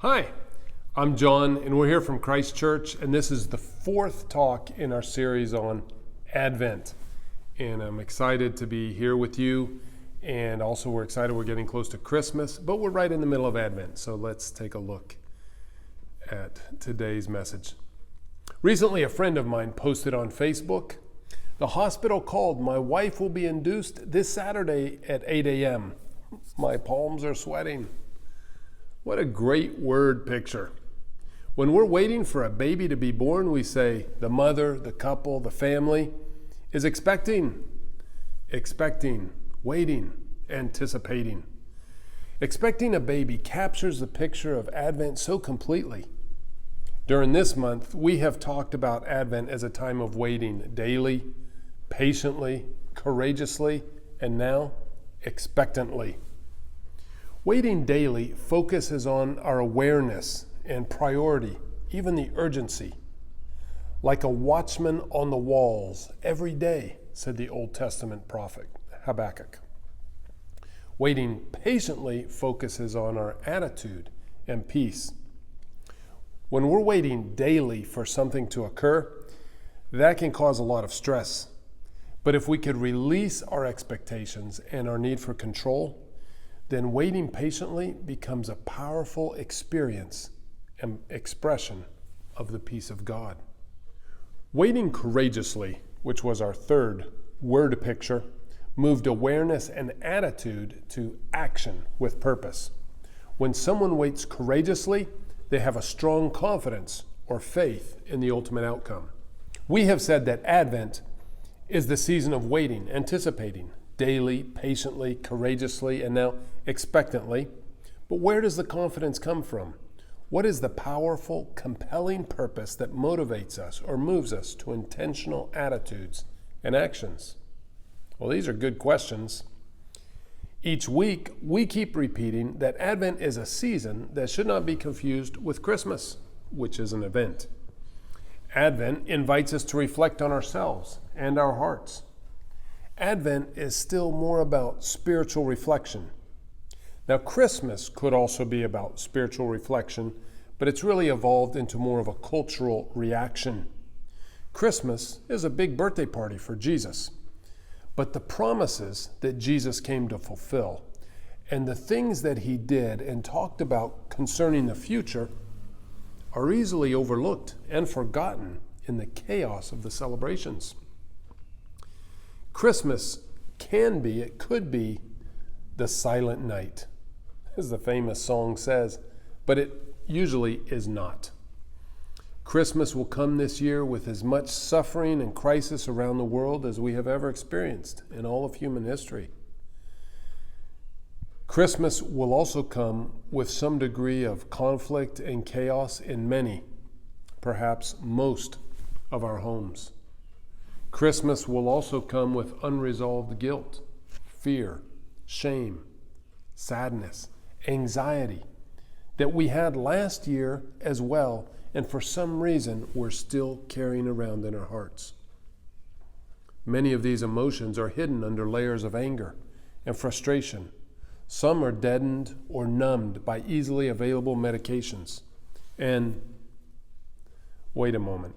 Hi, I'm John, and we're here from Christ Church, and this is the fourth talk in our series on Advent. And I'm excited to be here with you, and also we're excited we're getting close to Christmas, but we're right in the middle of Advent, so let's take a look at today's message. Recently, a friend of mine posted on Facebook, "The hospital called. My wife will be induced this Saturday at 8 a.m. My palms are sweating." What a great word picture. When we're waiting for a baby to be born, we say the mother, the couple, the family is expecting, waiting, anticipating. Expecting a baby captures the picture of Advent so completely. During this month, we have talked about Advent as a time of waiting daily, patiently, courageously, and now expectantly. Waiting daily focuses on our awareness and priority, even the urgency. Like a watchman on the walls every day, said the Old Testament prophet Habakkuk. Waiting patiently focuses on our attitude and peace. When we're waiting daily for something to occur, that can cause a lot of stress. But if we could release our expectations and our need for control, then waiting patiently becomes a powerful experience and expression of the peace of God. Waiting courageously, which was our third word picture, moved awareness and attitude to action with purpose. When someone waits courageously, they have a strong confidence or faith in the ultimate outcome. We have said that Advent is the season of waiting, anticipating, daily, patiently, courageously, and now expectantly. But where does the confidence come from? What is the powerful, compelling purpose that motivates us or moves us to intentional attitudes and actions? Well, these are good questions. Each week, we keep repeating that Advent is a season that should not be confused with Christmas, which is an event. Advent invites us to reflect on ourselves and our hearts. Advent is still more about spiritual reflection. Now, Christmas could also be about spiritual reflection, but it's really evolved into more of a cultural reaction. Christmas is a big birthday party for Jesus, but the promises that Jesus came to fulfill and the things that he did and talked about concerning the future are easily overlooked and forgotten in the chaos of the celebrations. Christmas could be the silent night, as the famous song says, but it usually is not. Christmas will come this year with as much suffering and crisis around the world as we have ever experienced in all of human history. Christmas will also come with some degree of conflict and chaos in many, perhaps most, of our homes. Christmas will also come with unresolved guilt, fear, shame, sadness, anxiety that we had last year as well, and for some reason we're still carrying around in our hearts. Many of these emotions are hidden under layers of anger and frustration. Some are deadened or numbed by easily available medications. And wait a moment.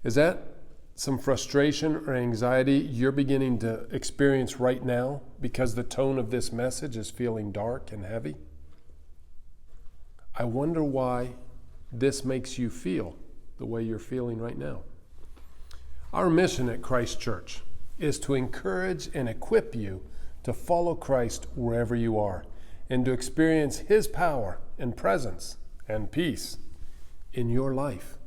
Is that some frustration or anxiety you're beginning to experience right now because the tone of this message is feeling dark and heavy? I wonder why this makes you feel the way you're feeling right now. Our mission at Christ Church is to encourage and equip you to follow Christ wherever you are and to experience his power and presence and peace in your life.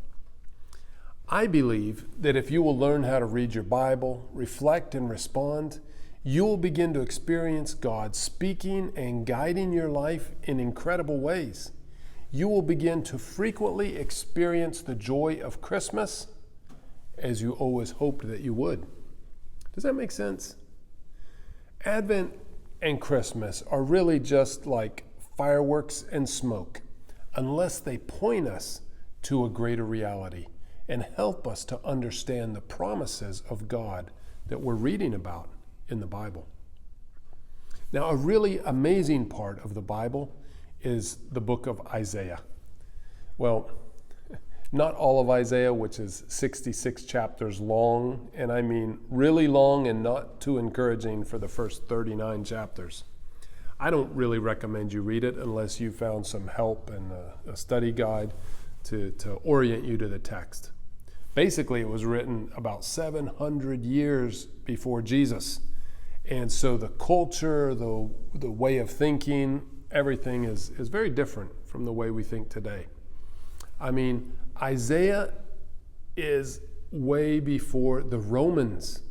I believe that if you will learn how to read your Bible, reflect, and respond, you will begin to experience God speaking and guiding your life in incredible ways. You will begin to frequently experience the joy of Christmas as you always hoped that you would. Does that make sense? Advent and Christmas are really just like fireworks and smoke, unless they point us to a greater reality and help us to understand the promises of God that we're reading about in the Bible. Now, a really amazing part of the Bible is the book of Isaiah. Well, not all of Isaiah, which is 66 chapters long, and I mean really long and not too encouraging for the first 39 chapters. I don't really recommend you read it unless you found some help and a study guide to orient you to the text. Basically, it was written about 700 years before Jesus. And so the culture, the way of thinking, everything is very different from the way we think today. I mean, Isaiah is way before the Romans.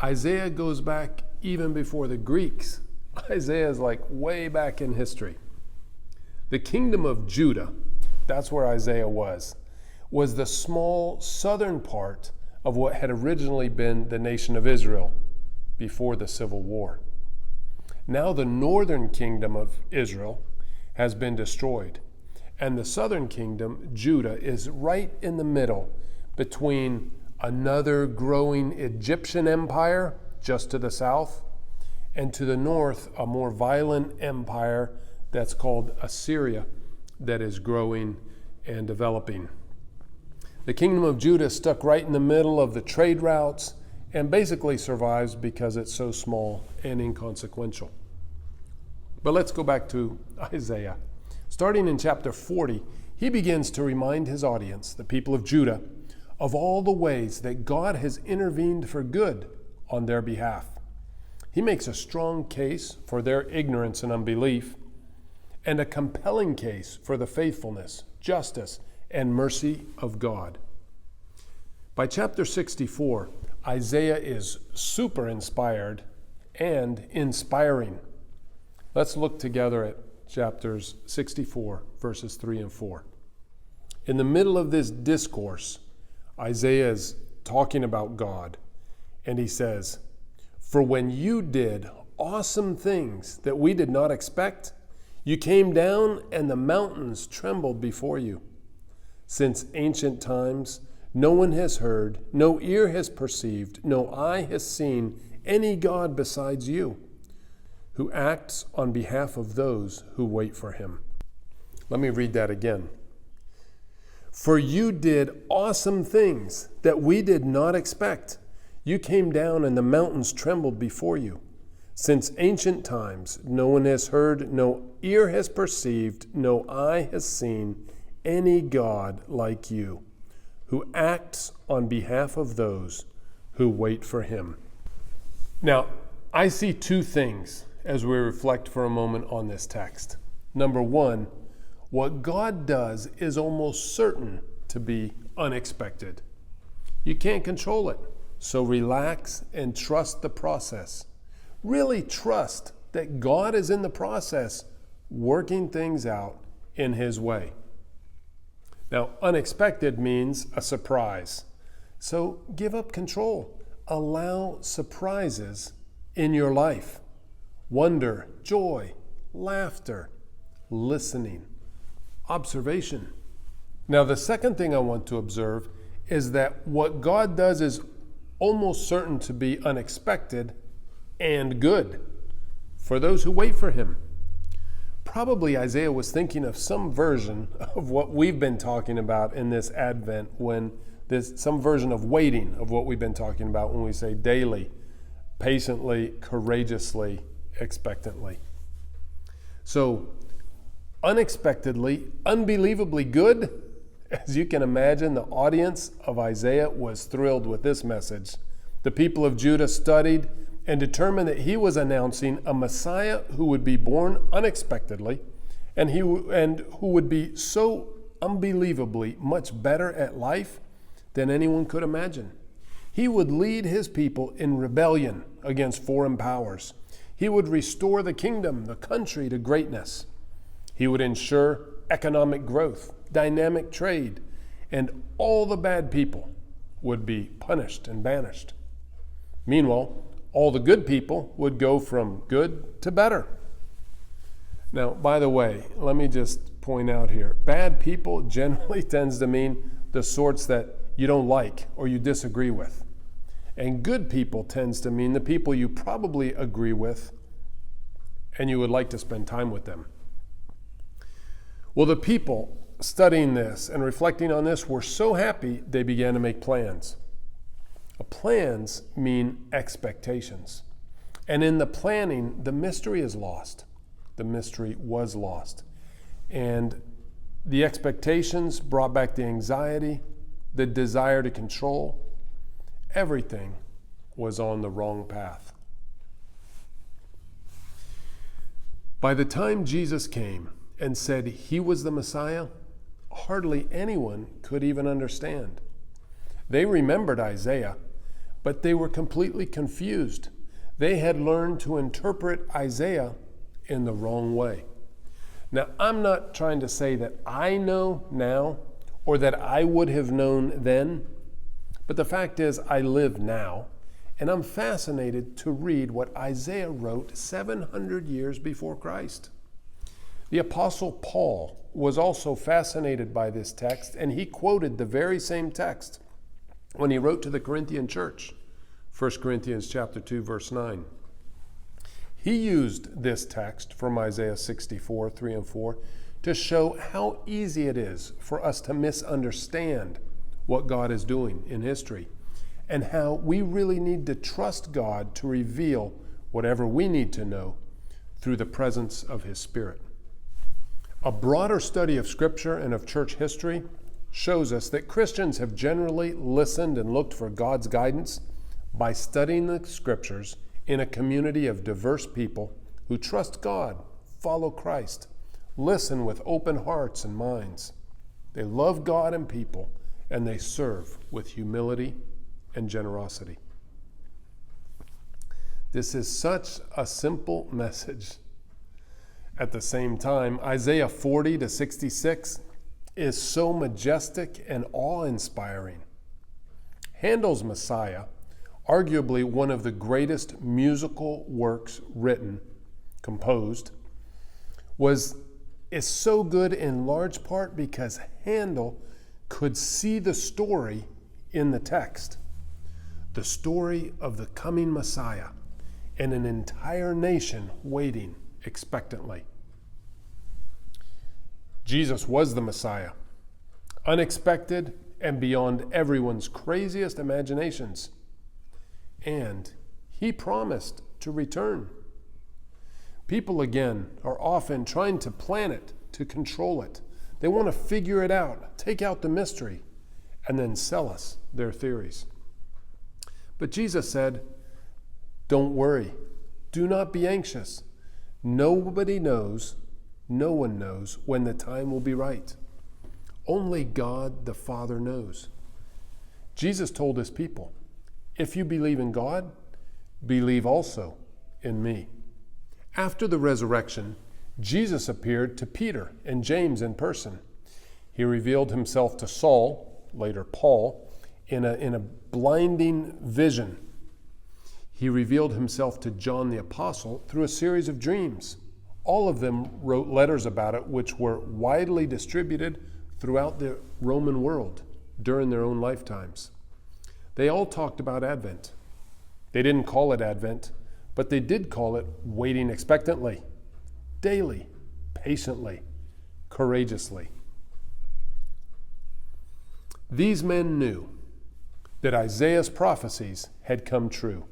Isaiah goes back even before the Greeks. Isaiah is like way back in history. The kingdom of Judah, that's where Isaiah was the small southern part of what had originally been the nation of Israel before the Civil War. Now the northern kingdom of Israel has been destroyed, and the southern kingdom, Judah, is right in the middle between another growing Egyptian empire just to the south, and to the north, a more violent empire that's called Assyria that is growing and developing. The kingdom of Judah is stuck right in the middle of the trade routes and basically survives because it's so small and inconsequential. But let's go back to Isaiah. Starting in chapter 40, he begins to remind his audience, the people of Judah, of all the ways that God has intervened for good on their behalf. He makes a strong case for their ignorance and unbelief, and a compelling case for the faithfulness, justice, and mercy of God. By chapter 64, Isaiah is super inspired and inspiring. Let's look together at chapters 64, verses 3 and 4. In the middle of this discourse, Isaiah is talking about God, and he says, "For when you did awesome things that we did not expect, you came down and the mountains trembled before you. Since ancient times, no one has heard, no ear has perceived, no eye has seen any God besides you, who acts on behalf of those who wait for him." Let me read that again. "For you did awesome things that we did not expect. You came down and the mountains trembled before you. Since ancient times, no one has heard, no ear has perceived, no eye has seen any God like you, who acts on behalf of those who wait for him." Now, I see two things as we reflect for a moment on this text. Number one, what God does is almost certain to be unexpected. You can't control it. So relax and trust the process. Really trust that God is in the process working things out in his way. Now, unexpected means a surprise. So give up control. Allow surprises in your life. Wonder, joy, laughter, listening, observation. Now, the second thing I want to observe is that what God does is almost certain to be unexpected and good for those who wait for him. Probably Isaiah was thinking of some version of what we've been talking about in this Advent, some version of waiting of what we've been talking about when we say daily, patiently, courageously, expectantly. So, unexpectedly, unbelievably good. As you can imagine, the audience of Isaiah was thrilled with this message. The people of Judah studied and determined that he was announcing a Messiah who would be born unexpectedly and who would be so unbelievably much better at life than anyone could imagine. He would lead his people in rebellion against foreign powers. He would restore the kingdom, the country, to greatness. He would ensure economic growth, dynamic trade, and all the bad people would be punished and banished. Meanwhile, all the good people would go from good to better. Now, by the way, let me just point out here, bad people generally tends to mean the sorts that you don't like or you disagree with. And good people tends to mean the people you probably agree with and you would like to spend time with them. Well, the people studying this and reflecting on this were so happy they began to make plans. Plans mean expectations. And in the planning, the mystery is lost. The mystery was lost. And the expectations brought back the anxiety, the desire to control. Everything was on the wrong path. By the time Jesus came and said he was the Messiah, hardly anyone could even understand. They remembered Isaiah, but they were completely confused. They had learned to interpret Isaiah in the wrong way. Now, I'm not trying to say that I know now or that I would have known then, but the fact is I live now, and I'm fascinated to read what Isaiah wrote 700 years before Christ. The Apostle Paul was also fascinated by this text, and he quoted the very same text when he wrote to the Corinthian church, 1 Corinthians chapter 2, verse 9. He used this text from Isaiah 64, 3 and 4 to show how easy it is for us to misunderstand what God is doing in history, and how we really need to trust God to reveal whatever we need to know through the presence of His Spirit. A broader study of Scripture and of church history shows us that Christians have generally listened and looked for God's guidance by studying the Scriptures in a community of diverse people who trust God, follow Christ, listen with open hearts and minds. They love God and people, and they serve with humility and generosity. This is such a simple message. At the same time, Isaiah 40 to 66 is so majestic and awe-inspiring. Handel's Messiah, arguably one of the greatest musical works written, composed, is so good in large part because Handel could see the story in the text, the story of the coming Messiah, and an entire nation waiting expectantly. Jesus was the Messiah, unexpected and beyond everyone's craziest imaginations. And He promised to return. People, again, are often trying to plan it, to control it. They want to figure it out, take out the mystery, and then sell us their theories. But Jesus said, "Don't worry. Do not be anxious. Nobody knows, no one knows when the time will be right. Only God the Father knows." Jesus told His people, "If you believe in God, believe also in me." After the resurrection, Jesus appeared to Peter and James in person. He revealed Himself to Saul, later Paul, in a blinding vision. He revealed Himself to John the Apostle through a series of dreams. All of them wrote letters about it, which were widely distributed throughout the Roman world during their own lifetimes. They all talked about Advent. They didn't call it Advent, but they did call it waiting expectantly, daily, patiently, courageously. These men knew that Isaiah's prophecies had come true.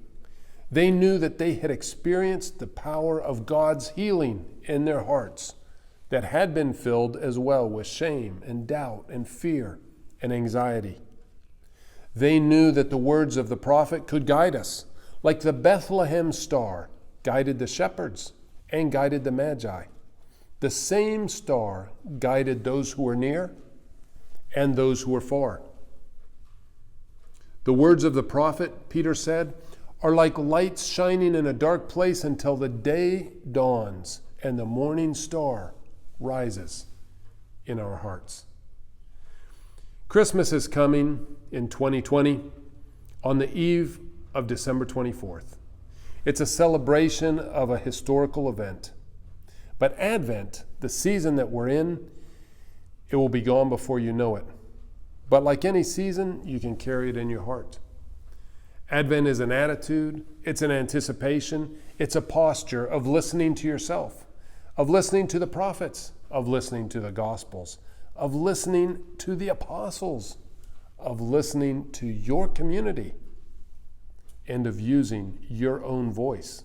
They knew that they had experienced the power of God's healing in their hearts that had been filled as well with shame and doubt and fear and anxiety. They knew that the words of the prophet could guide us, like the Bethlehem star guided the shepherds and guided the Magi. The same star guided those who were near and those who were far. The words of the prophet, Peter said, are like lights shining in a dark place until the day dawns and the morning star rises in our hearts. Christmas is coming in 2020 on the eve of December 24th. It's a celebration of a historical event. But Advent, the season that we're in, it will be gone before you know it. But like any season, you can carry it in your heart. Advent is an attitude, it's an anticipation, it's a posture of listening to yourself, of listening to the prophets of listening to the Gospels, of listening to the apostles, of listening to your community, and of using your own voice.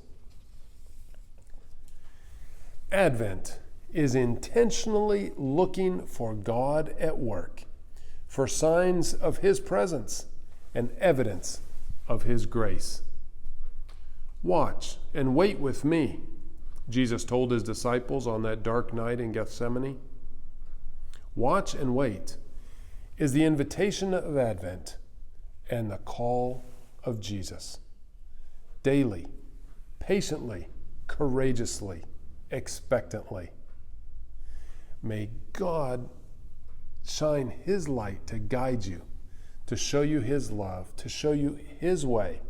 Advent is intentionally looking for God at work, for signs of His presence and evidence of His grace. Watch and wait with me, Jesus told His disciples on that dark night in Gethsemane. Watch and wait is the invitation of Advent and the call of Jesus. Daily, patiently, courageously, expectantly. May God shine His light to guide you, to show you His love, to show you His way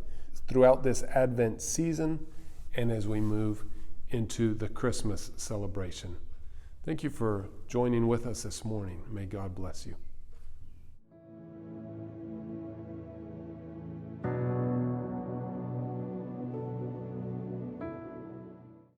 throughout this Advent season and as we move into the Christmas celebration. Thank you for joining with us this morning. May God bless you.